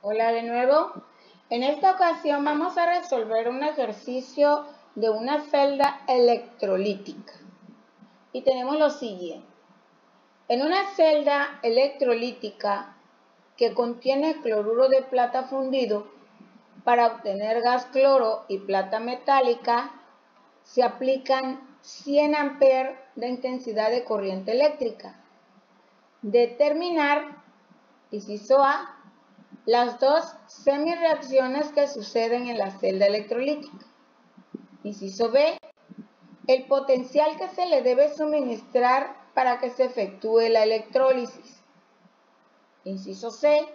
Hola de nuevo. En esta ocasión vamos a resolver un ejercicio de una celda electrolítica. Y tenemos lo siguiente. En una celda electrolítica que contiene cloruro de plata fundido, para obtener gas cloro y plata metálica, se aplican 100 amperes de intensidad de corriente eléctrica. Determinar, inciso A, las dos semireacciones que suceden en la celda electrolítica. Inciso B, el potencial que se le debe suministrar para que se efectúe la electrólisis. Inciso C,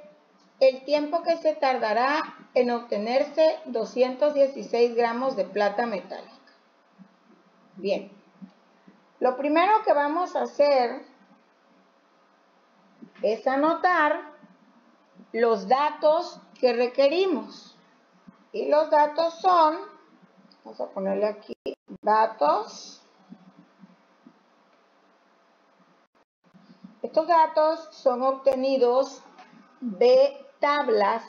el tiempo que se tardará en obtenerse 216 gramos de plata metálica. Bien, lo primero que vamos a hacer es anotar los datos que requerimos. Y los datos son, vamos a ponerle aquí, datos. Estos datos son obtenidos de tablas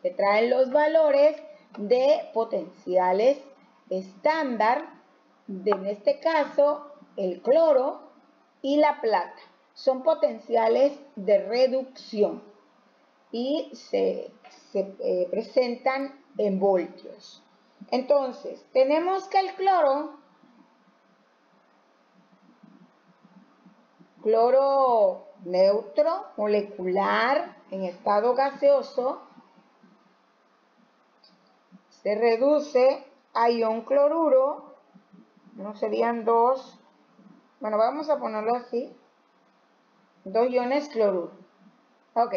que traen los valores de potenciales estándar, en este caso el cloro y la plata. Son potenciales de reducción y se presentan en voltios. Entonces, tenemos que el cloro neutro, molecular, en estado gaseoso, se reduce a ion cloruro, no serían dos, bueno, vamos a ponerlo así, 2 iones cloruro. Ok.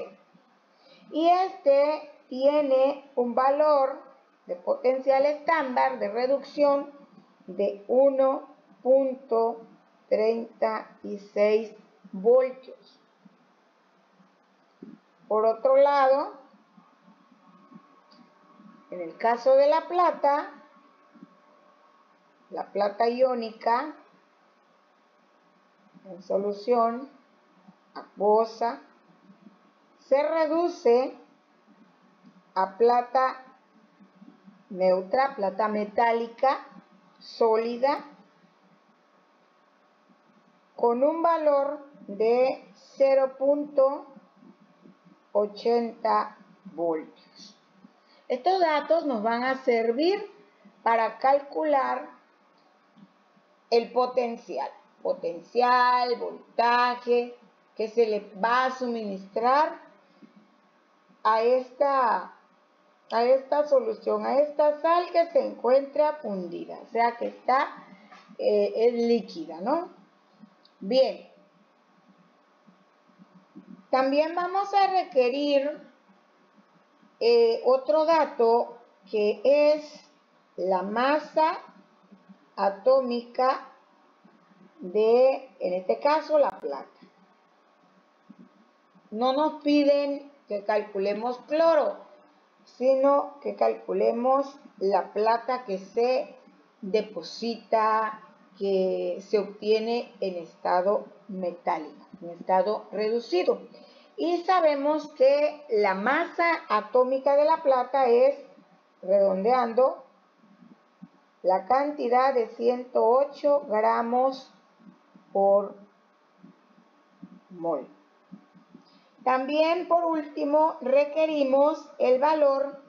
Y este tiene un valor de potencial estándar de reducción de 1.36 voltios. Por otro lado, en el caso de la plata iónica en solución acuosa se reduce a plata neutra, plata metálica sólida, con un valor de 0.80 voltios. Estos datos nos van a servir para calcular el potencial, voltaje que se le va a suministrar a esta solución, a esta sal que se encuentra fundida, o sea que es líquida, ¿no? Bien, también vamos a requerir otro dato que es la masa atómica de, en este caso, la plata. No nos piden que calculemos cloro, sino que calculemos la plata que se deposita, que se obtiene en estado metálico, en estado reducido. Y sabemos que la masa atómica de la plata es, redondeando, la cantidad de 108 gramos por mol. También, por último, requerimos el valor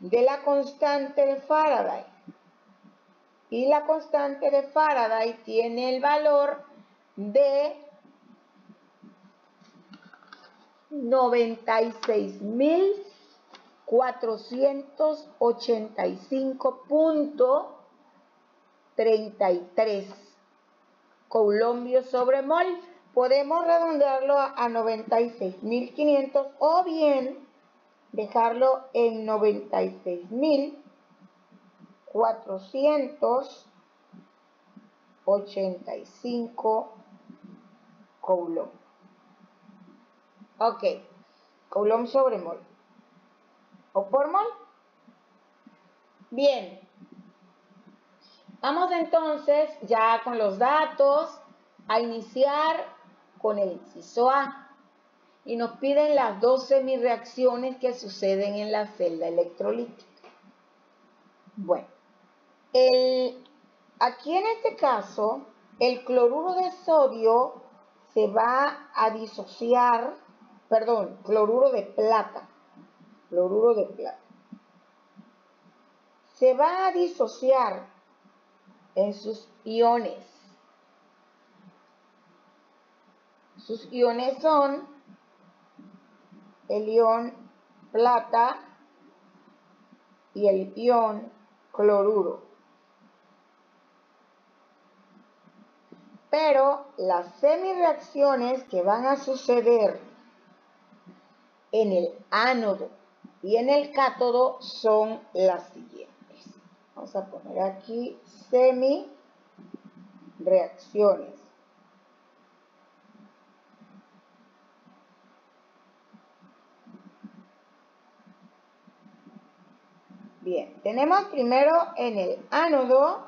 de la constante de Faraday. Y la constante de Faraday tiene el valor de 96.485.33 coulombios sobre mol. Podemos redondearlo a 96.500 o bien dejarlo en 96.485 coulomb. Ok, coulomb sobre mol. ¿O por mol? Bien. Vamos entonces ya con los datos a iniciar con el inciso A. y nos piden las dos semirreacciones que suceden en la celda electrolítica. Bueno, aquí en este caso, el cloruro de sodio se va a disociar, perdón, cloruro de plata, se va a disociar en sus iones. Sus iones son el ion plata y el ion cloruro. Pero las semirreacciones que van a suceder en el ánodo y en el cátodo son las siguientes. Vamos a poner aquí semirreacciones. Bien, tenemos primero en el ánodo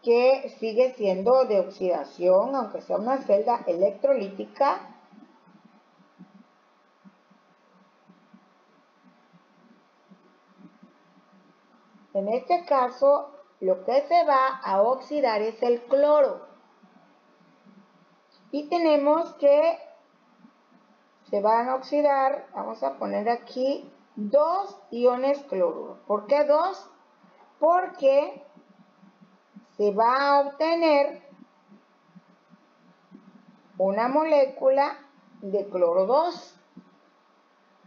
que sigue siendo de oxidación, aunque sea una celda electrolítica. En este caso, lo que se va a oxidar es el cloro. Y tenemos que se van a oxidar, vamos a poner aquí, 2 iones cloruro. ¿Por qué 2? Porque se va a obtener una molécula de cloro 2.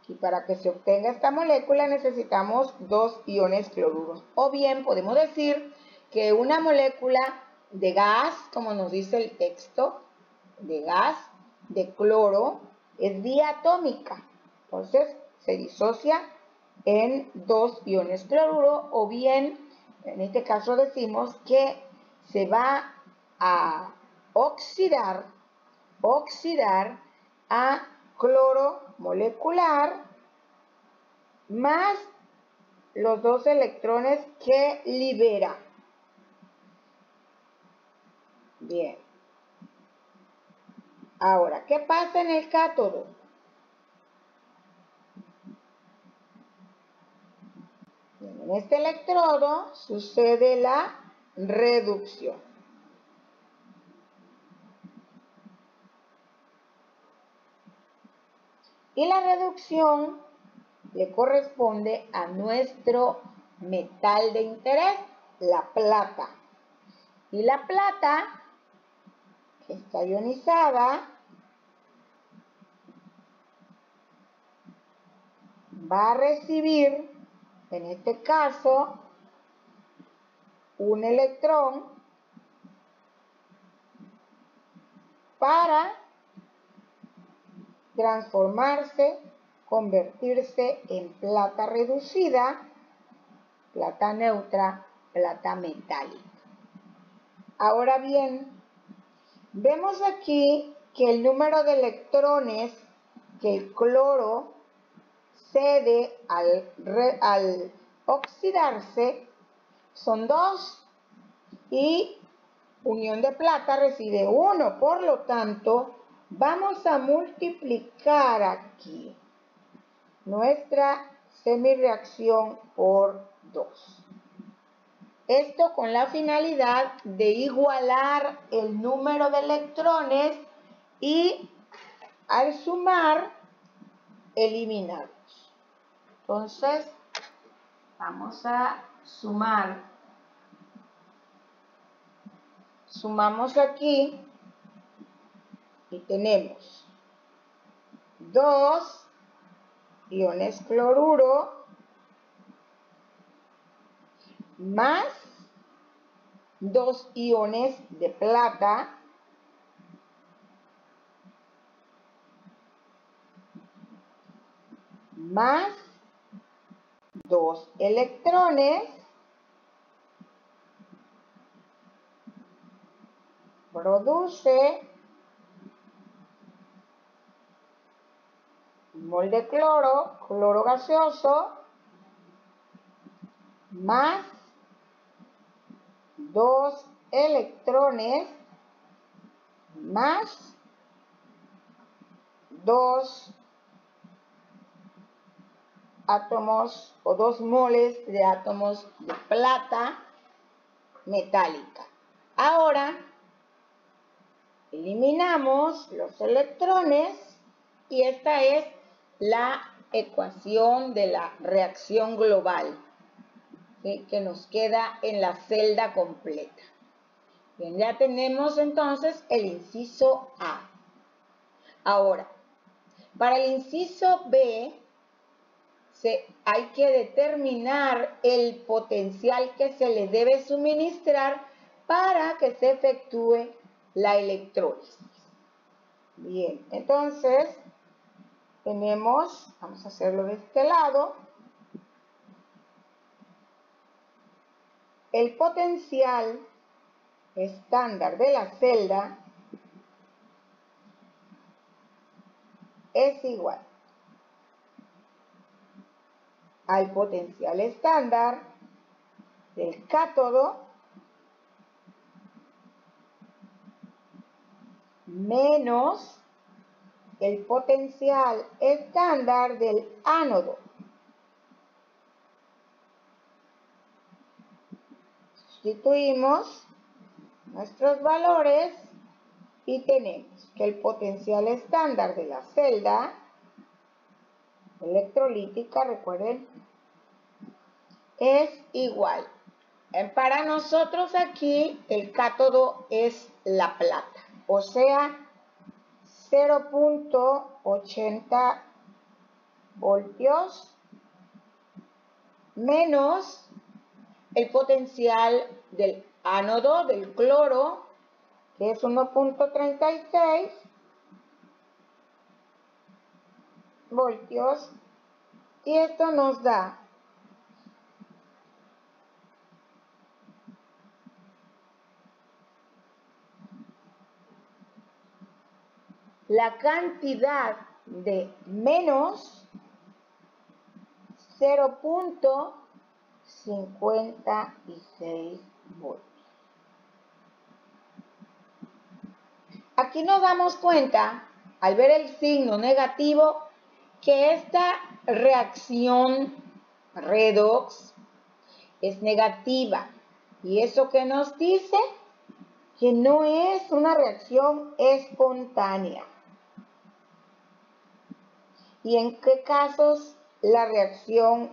Y para que se obtenga esta molécula necesitamos 2 iones cloruros. O bien podemos decir que una molécula de gas, como nos dice el texto, de gas, de cloro, es diatómica. Entonces se disocia en 2 iones cloruro, o bien, en este caso decimos que se va a oxidar a cloro molecular más los 2 electrones que libera. Bien. Ahora, ¿qué pasa en el cátodo? En este electrodo sucede la reducción. Y la reducción le corresponde a nuestro metal de interés, la plata. Y la plata, que está ionizada, va a recibir, en este caso, un electrón para transformarse, convertirse en plata reducida, plata neutra, plata metálica. Ahora bien, vemos aquí que el número de electrones que el cloro cede al oxidarse son 2 y unión de plata recibe 1. Por lo tanto, vamos a multiplicar aquí nuestra semirreacción por 2. Esto con la finalidad de igualar el número de electrones y al sumar, eliminarlos. Entonces, vamos a sumar. Sumamos aquí y tenemos 2 iones cloruro más 2 iones de plata más 2 electrones produce un mol de cloro, cloro gaseoso, más 2 electrones más 2 átomos o 2 moles de átomos de plata metálica. Ahora eliminamos los electrones y esta es la ecuación de la reacción global, ¿sí?, que nos queda en la celda completa. Bien, ya tenemos entonces el inciso A. Ahora, para el inciso B, hay que determinar el potencial que se le debe suministrar para que se efectúe la electrólisis. Bien, entonces tenemos, vamos a hacerlo de este lado, el potencial estándar de la celda es igual al potencial estándar del cátodo menos el potencial estándar del ánodo. Sustituimos nuestros valores y tenemos que el potencial estándar de la celda electrolítica, recuerden, es igual. Para nosotros aquí el cátodo es la plata, o sea, 0.80 voltios menos el potencial del ánodo del cloro, que es 1.36 voltios, y esto nos da la cantidad de menos 0.56 voltios. Aquí nos damos cuenta, al ver el signo negativo, que esta reacción redox es negativa. ¿Y eso qué nos dice? Que no es una reacción espontánea. ¿Y en qué casos la reacción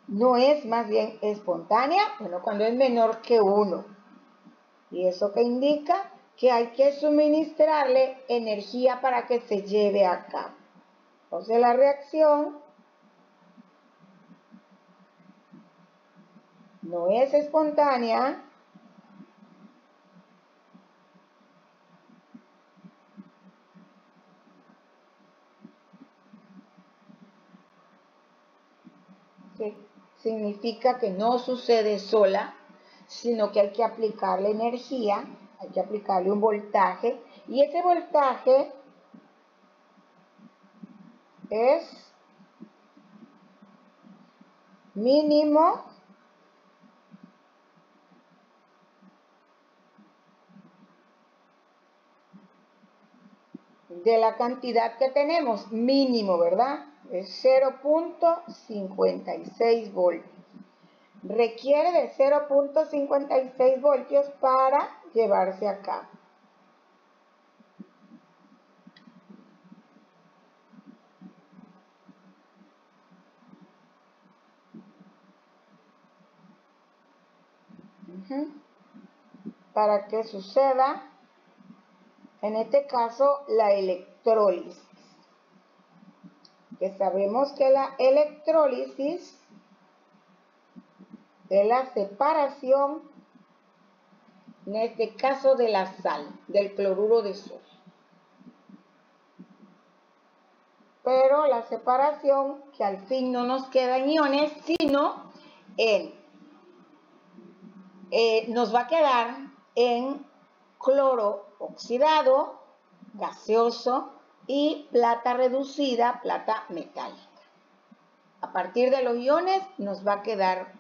no es más bien espontánea? Bueno, cuando es menor que 1. ¿Y eso qué indica? Que hay que suministrarle energía para que se lleve a cabo. Entonces la reacción no es espontánea, que significa que no sucede sola, sino que hay que aplicarle energía, hay que aplicarle un voltaje, y ese voltaje es mínimo de la cantidad que tenemos, mínimo, ¿verdad? Es 0.56 voltios. Requiere de 0.56 voltios para llevarse a cabo. Para que suceda, en este caso, la electrólisis. Que sabemos que la electrólisis es la separación, en este caso, de la sal, del cloruro de sodio. Pero la separación que al fin no nos queda en iones, sino nos va a quedar en cloro oxidado, gaseoso y plata reducida, plata metálica. A partir de los iones nos va a quedar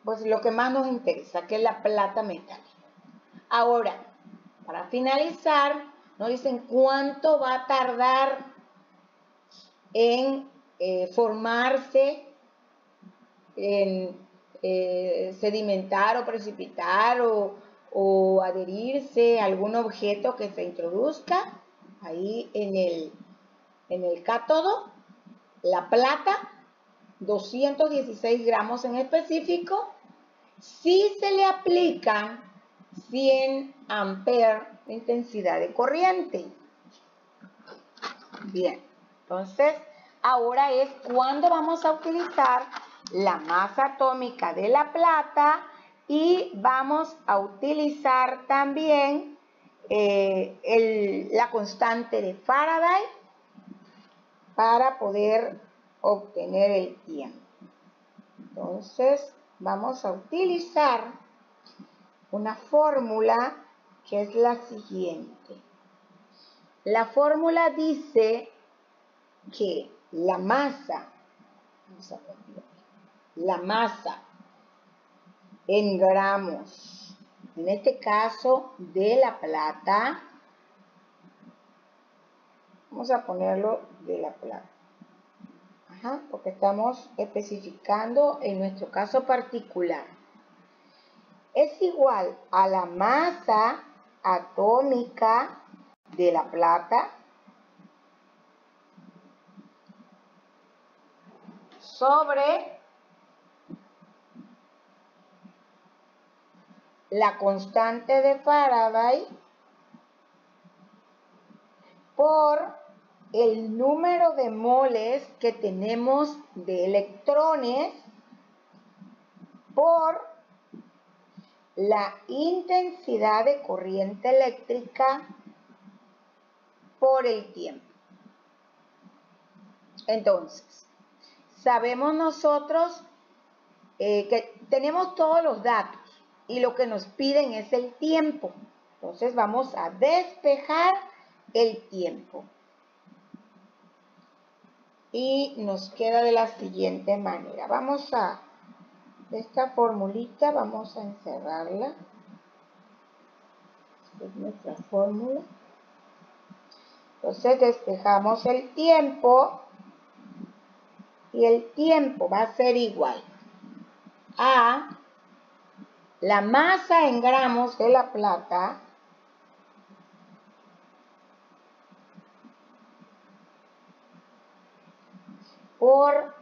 pues lo que más nos interesa, que es la plata metálica. Ahora, para finalizar, nos dicen cuánto va a tardar en formarse, en sedimentar o precipitar o adherirse a algún objeto que se introduzca ahí en el cátodo. La plata, 216 gramos en específico, si se le aplican 100 amperes de intensidad de corriente. Bien, entonces ahora es cuando vamos a utilizar la masa atómica de la plata y vamos a utilizar también la constante de Faraday para poder obtener el tiempo. Entonces vamos a utilizar una fórmula que es la siguiente. La fórmula dice que la masa en gramos, en este caso de la plata, vamos a ponerlo de la plata, porque estamos especificando en nuestro caso particular, es igual a la masa atómica de la plata sobre la constante de Faraday por el número de moles que tenemos de electrones por la intensidad de corriente eléctrica por el tiempo. Entonces, sabemos nosotros que tenemos todos los datos y lo que nos piden es el tiempo. Entonces vamos a despejar el tiempo. Y nos queda de la siguiente manera. Esta formulita vamos a encerrarla. Esta es nuestra fórmula. Entonces despejamos el tiempo y el tiempo va a ser igual a la masa en gramos de la plata por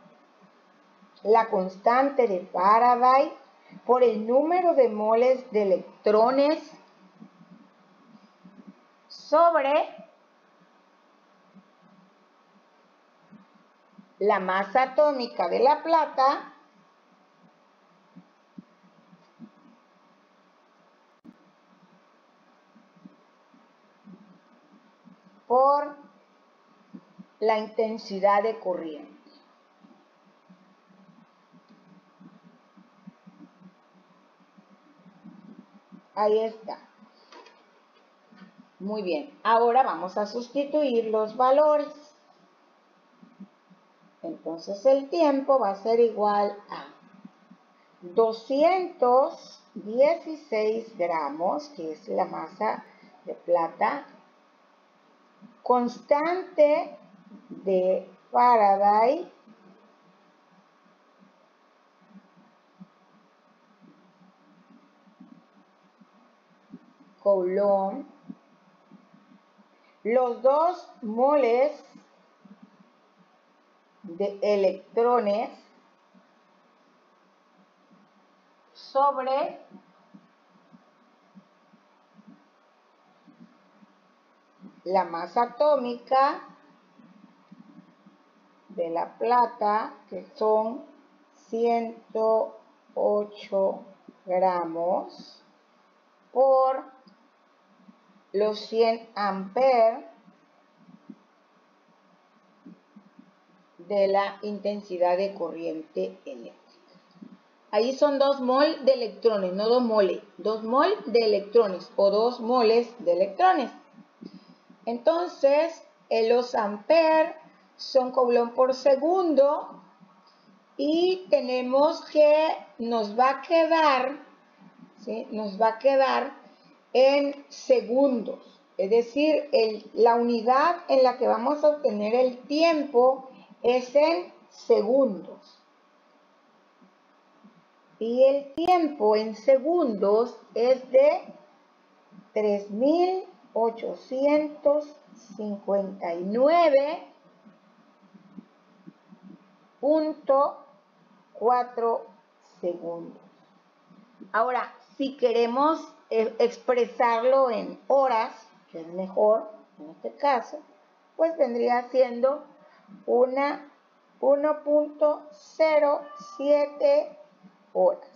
la constante de Faraday por el número de moles de electrones sobre la masa atómica de la plata por la intensidad de corriente. Ahí está. Muy bien. Ahora vamos a sustituir los valores. Entonces el tiempo va a ser igual a 216 gramos, que es la masa de plata, constante de Faraday Coulomb, los 2 moles de electrones sobre la masa atómica de la plata, que son 108 gramos, por los 100 amperes de la intensidad de corriente eléctrica. Ahí son 2 mol de electrones, no 2 moles, 2 mol de electrones o 2 moles de electrones. Entonces, los amperes son coulomb por segundo y tenemos que nos va a quedar, ¿sí? Nos va a quedar en segundos. Es decir, la unidad en la que vamos a obtener el tiempo es en segundos. Y el tiempo en segundos es de 3.859.4 segundos. Ahora, si queremos expresarlo en horas, que es mejor en este caso, pues vendría siendo una 1.07 horas.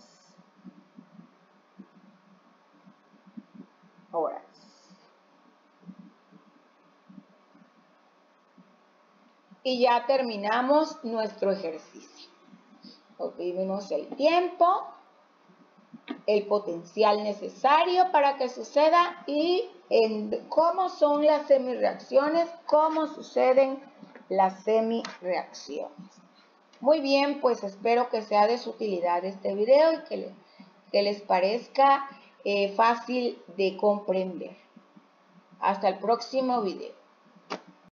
Y ya terminamos nuestro ejercicio. Obtuvimos el tiempo, el potencial necesario para que suceda y cómo son las semirreacciones, cómo suceden las semirreacciones. Muy bien, pues espero que sea de su utilidad este video y que les parezca fácil de comprender. Hasta el próximo video.